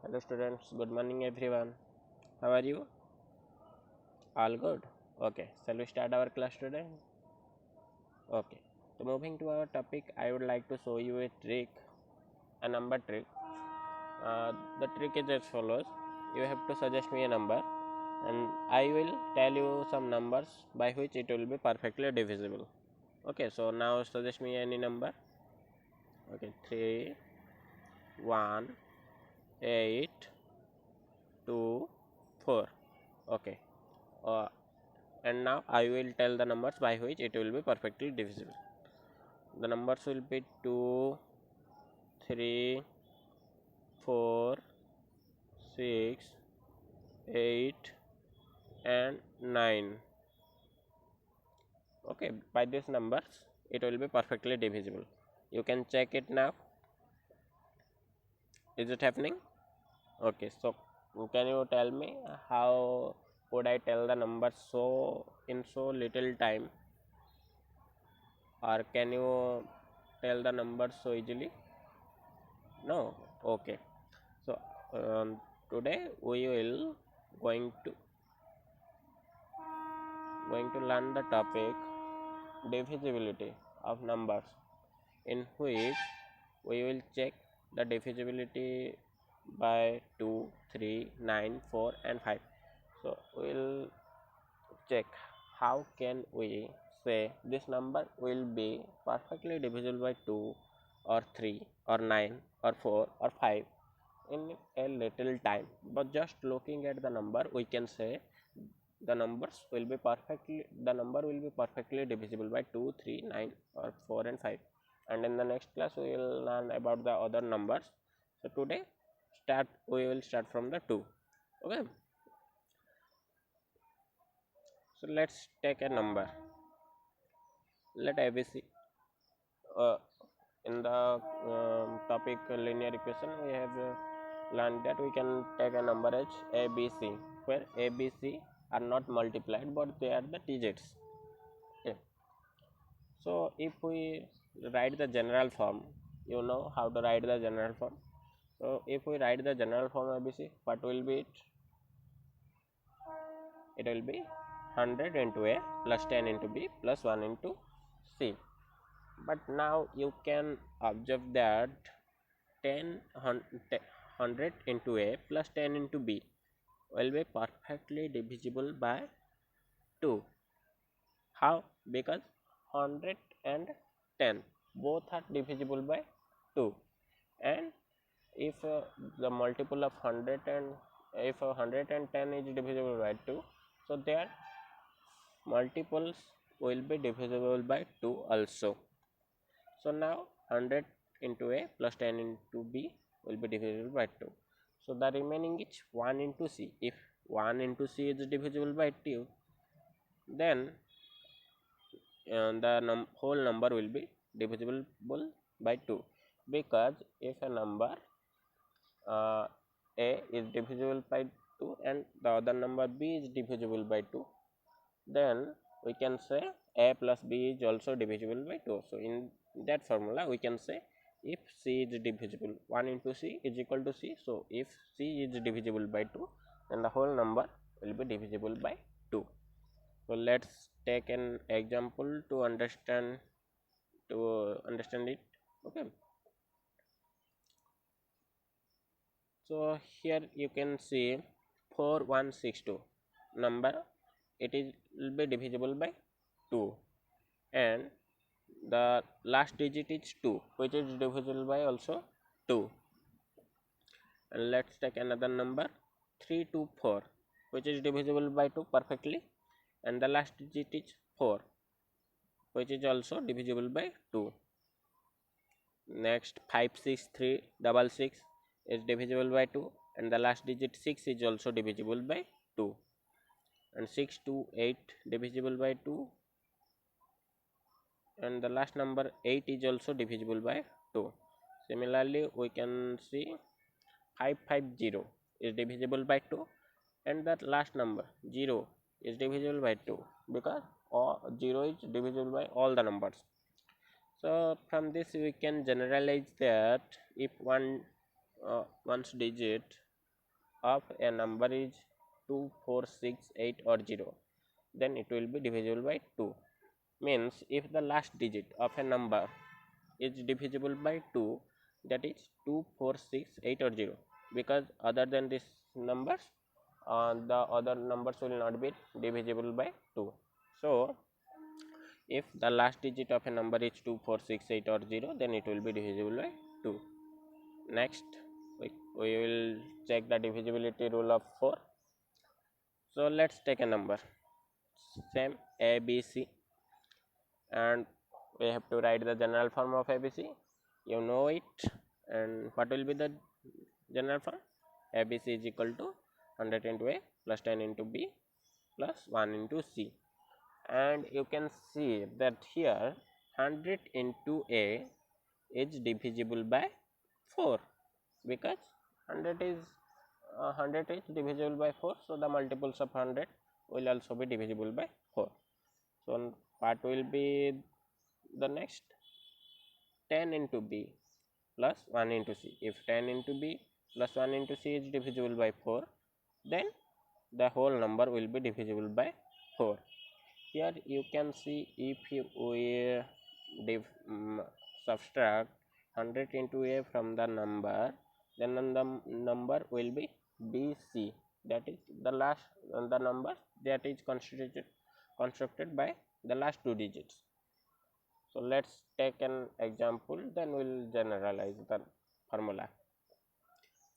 Hello students, good morning everyone. How are you? All good? Okay, shall we start our class today? Okay, so moving to our topic, I would like to show you a trick, a number trick. The trick is as follows. You have to suggest me a number and I will tell you some numbers by which it will be perfectly divisible. Okay, so now suggest me any number. Okay, 3, 1, 8, 2, 4. Okay. Uh, and now I will tell the numbers by which it will be perfectly divisible. The numbers will be 2, 3, 4, 6, 8 and 9. Okay, by these numbers it will be perfectly divisible. You can check it now. Is it happening? Okay, so can you tell me how would I tell the numbers so in so little time, or can you tell the numbers so easily? No. Okay, so today we will going to learn the topic divisibility of numbers, in which we will check the divisibility by 2, 3, 9, 4 and 5. So we will check how can we say this number will be perfectly divisible by 2 or 3 or 9 or 4 or 5 in a little time. But just looking at the number, we can say the number will be perfectly divisible by 2, 3, 9 or 4 and 5. And in the next class we will learn about the other numbers. So today we will start from the 2. Okay, so let's take a number. Let ABC. uh, in the topic linear equation, we have learned that we can take a number as ABC, where ABC are not multiplied but they are the digits. Okay. So if we write the general form, you know how to write the general form. So if we write the general form ABC, what will be it? It will be 100 into A plus 10 into B plus 1 into C. But now you can observe that 100 into A plus 10 into B will be perfectly divisible by 2. How? Because 100 and 10 both are divisible by 2, and if the multiple of 100 and if 110 is divisible by 2, so their multiples will be divisible by 2 also. So now 100 into A plus 10 into B will be divisible by 2. So the remaining is 1 into C. If 1 into C is divisible by 2, then the whole number will be divisible by 2. Because if a number A is divisible by 2 and the other number B is divisible by 2, then we can say A plus B is also divisible by 2. So in that formula we can say if C is divisible, 1 into C is equal to C. So if C is divisible by 2, then the whole number will be divisible by 2. So let's take an example to understand it. Okay, so here you can see 4162 number. It will be divisible by 2, and the last digit is 2, which is divisible by also 2. And let's take another number 324, which is divisible by 2 perfectly, and the last digit is 4, which is also divisible by 2. Next 56366 is divisible by 2, and the last digit 6 is also divisible by 2. And 628 divisible by 2, and the last number 8 is also divisible by 2. Similarly, we can see 550 is divisible by 2, and that last number 0 is divisible by 2, because 0 is divisible by all the numbers. So from this we can generalize that if one's digit of a number is 2, 4, 6, 8 or 0, then it will be divisible by 2. Means if the last digit of a number is divisible by 2, that is 2, 4, 6, 8 or 0, because other than these numbers the other numbers will not be divisible by 2. So if the last digit of a number is 2, 4, 6, 8 or 0, then it will be divisible by 2. Next we will check the divisibility rule of 4. So let's take a number, same ABC, and we have to write the general form of ABC. You know it. And what will be the general form? ABC is equal to 100 into A plus 10 into B plus 1 into C. And you can see that here 100 into A is divisible by 4, because 100 is divisible by 4, so the multiples of 100 will also be divisible by 4. So part will be the next 10 into B plus 1 into C. If 10 into B plus 1 into C is divisible by 4, then the whole number will be divisible by 4. Here you can see, if we subtract 100 into A from the number, then the number will be BC, that is the last the number that is constructed by the last two digits. So let's take an example, then we'll generalize the formula.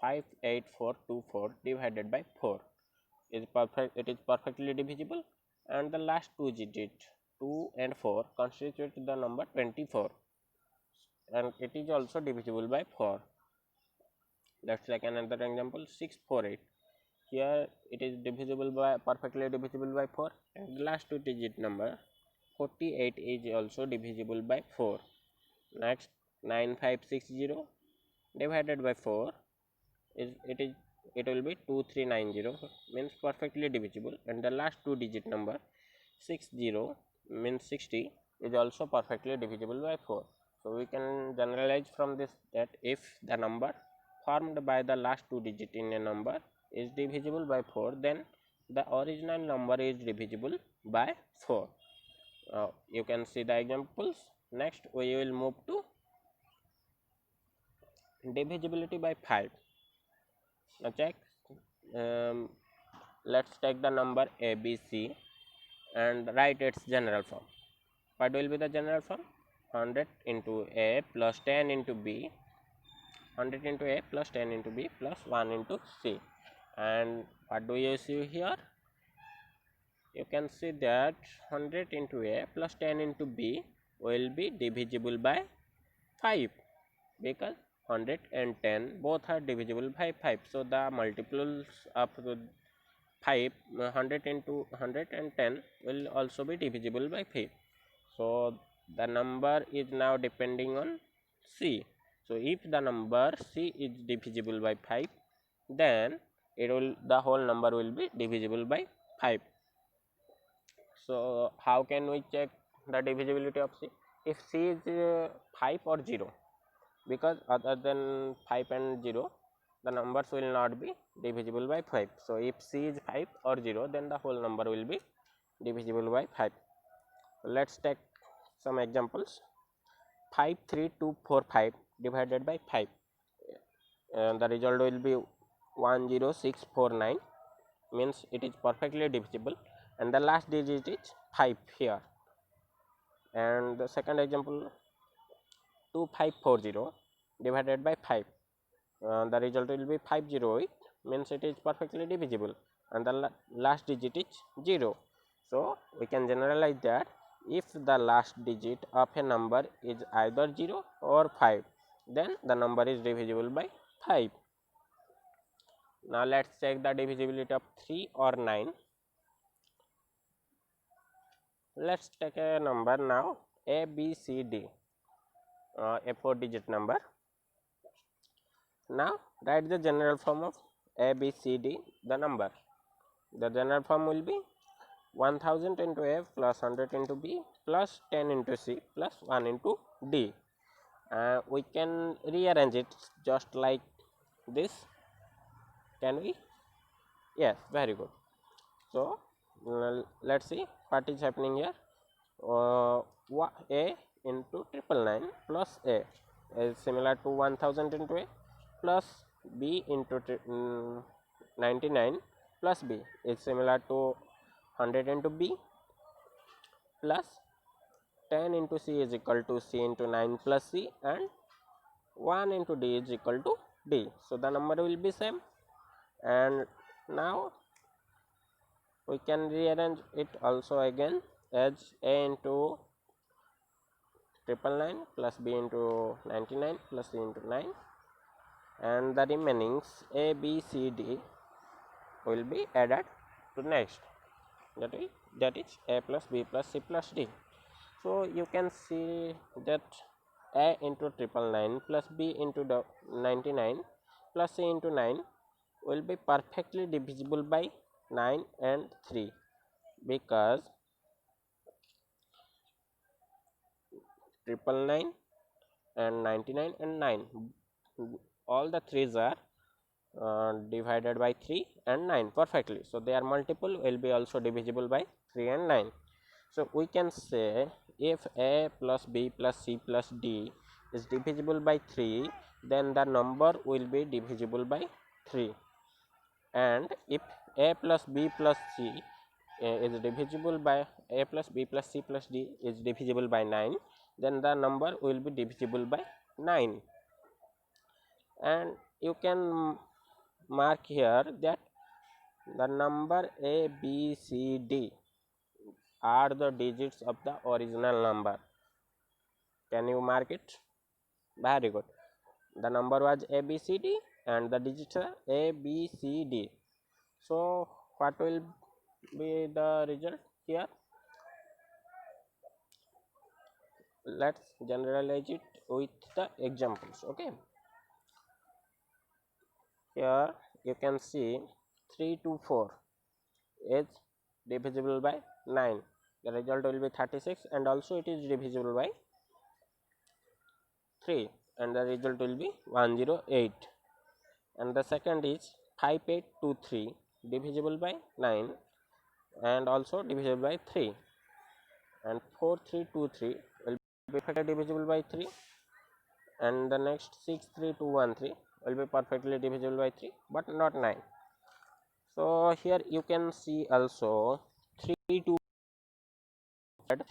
58424 divided by 4 is perfect. It is perfectly divisible, and the last two digits 2 and 4 constitute the number 24, and it is also divisible by 4. Let's take another example, 648. Here it is divisible by perfectly divisible by 4, and the last two digit number 48 is also divisible by 4. Next, 9560 divided by 4 is it will be 2390, means perfectly divisible, and the last two digit number 60 means 60 is also perfectly divisible by 4. So we can generalize from this that if the number formed by the last two digit in a number is divisible by 4, then the original number is divisible by 4. You can see the examples. Next we will move to divisibility by 5. Now check, let's take the number ABC and write its general form. What will be the general form? 100 into A plus 10 into B, 100 into A plus 10 into B plus 1 into C. And what do you see here? You can see that 100 into A plus 10 into B will be divisible by 5, because 100 and 10 both are divisible by 5. So the multiples of 5, 100 into 100 and 10 will also be divisible by 5. So the number is now depending on C. So if the number C is divisible by 5, then the whole number will be divisible by 5. So how can we check the divisibility of C? If C is 5 or 0, because other than 5 and 0 the numbers will not be divisible by 5. So if C is 5 or 0, then the whole number will be divisible by 5. Let's take some examples. 53245 divided by 5, the result will be 10649, means it is perfectly divisible, and the last digit is 5 here. And the second example, 2540 divided by 5, the result will be 508, means it is perfectly divisible, and the last digit is 0. So we can generalize that if the last digit of a number is either 0 or 5, then the number is divisible by 5. Now let's check the divisibility of 3 or 9. Let's take a number now, A, B, C, D, a 4-digit number. Now write the general form of A, B, C, D, the number. The general form will be 1000 into A plus 100 into B plus 10 into C plus 1 into D. We can rearrange it just like this. Can we? Yes, very good. So let's see what is happening here. A into 999 plus A is similar to 1000 into A, plus B into 99 plus B is similar to 100 into B, plus 10 into C is equal to C into 9 plus C, and 1 into D is equal to D. So the number will be same. And now we can rearrange it also again as A into 999 plus B into 99 plus C into 9, and the remainings A, B, C, D will be added to next, that is A plus B plus C plus D. So you can see that A into 999 plus B into the 99 plus C into 9 will be perfectly divisible by 9 and 3, because 999 and 99 and 9, all the threes are divided by 3 and 9 perfectly. So their multiple will be also divisible by 3 and 9. So we can say if A plus B plus C plus D is divisible by 3, then the number will be divisible by 3. And if A plus B plus C is divisible by A plus B plus C plus D is divisible by 9, then the number will be divisible by 9. And you can mark here that the number A, B, C, D are the digits of the original number. Can you mark it? Very good. The number was A, B, C, D, and the digits are A, B, C, D. So what will be the result here? Let's generalize it with the examples. Okay, here you can see 3 to 4 is divisible by 9. The result will be 36, and also it is divisible by 3, and the result will be 108. And the second is 5823 divisible by 9 and also divisible by 3, and 4323 will be perfectly divisible by 3, and the next 63213 will be perfectly divisible by 3 but not 9. So here you can see also 3, 2,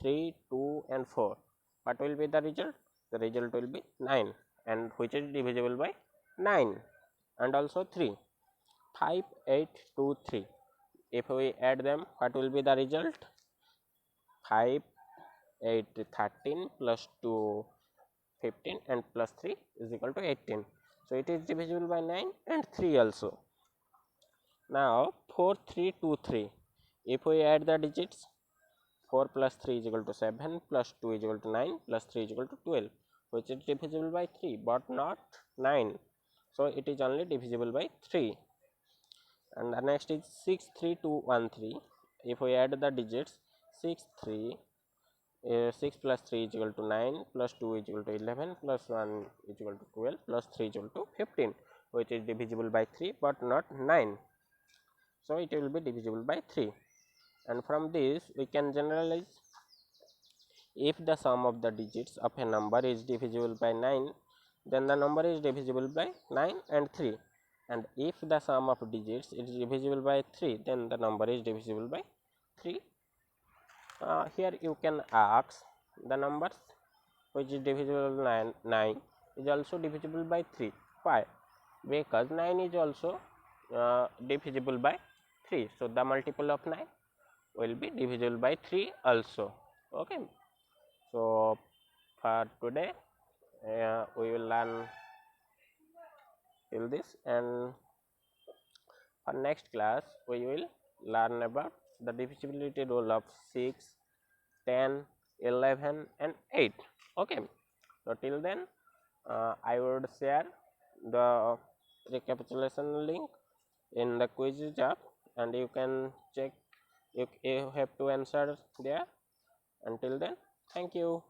3, 2 and 4. What will be the result? The result will be 9, and which is divisible by 9, and also 3. 5, 8, 2, 3. If we add them, what will be the result? 5, 8, 13 plus 2, 15, and plus 3 is equal to 18. So it is divisible by 9 and 3 also. Now 4, 3, 2, 3. If we add the digits, 4 plus 3 is equal to 7, plus 2 is equal to 9, plus 3 is equal to 12, which is divisible by 3 but not 9. So it is only divisible by 3. And the next is 6, 3, 2, 1, 3. If we add the digits, 6, 3, 6 plus 3 is equal to 9, plus 2 is equal to 11, plus 1 is equal to 12, plus 3 is equal to 15, which is divisible by 3 but not 9. So it will be divisible by 3. And from this we can generalize, if the sum of the digits of a number is divisible by 9, then the number is divisible by 9 and 3. And if the sum of digits is divisible by 3, then the number is divisible by 3. Here you can ask the numbers which is divisible by 9 is also divisible by 3. Why? Because 9 is also divisible by 3. So the multiple of 9 will be divisible by 3 also. Okay. So for today we will learn till this, and for next class we will learn about the divisibility rule of 6, 10, 11 and 8. Okay. So till then I would share the recapitulation link in the quiz app, and you can check, you have to answer there. Until then, thank you.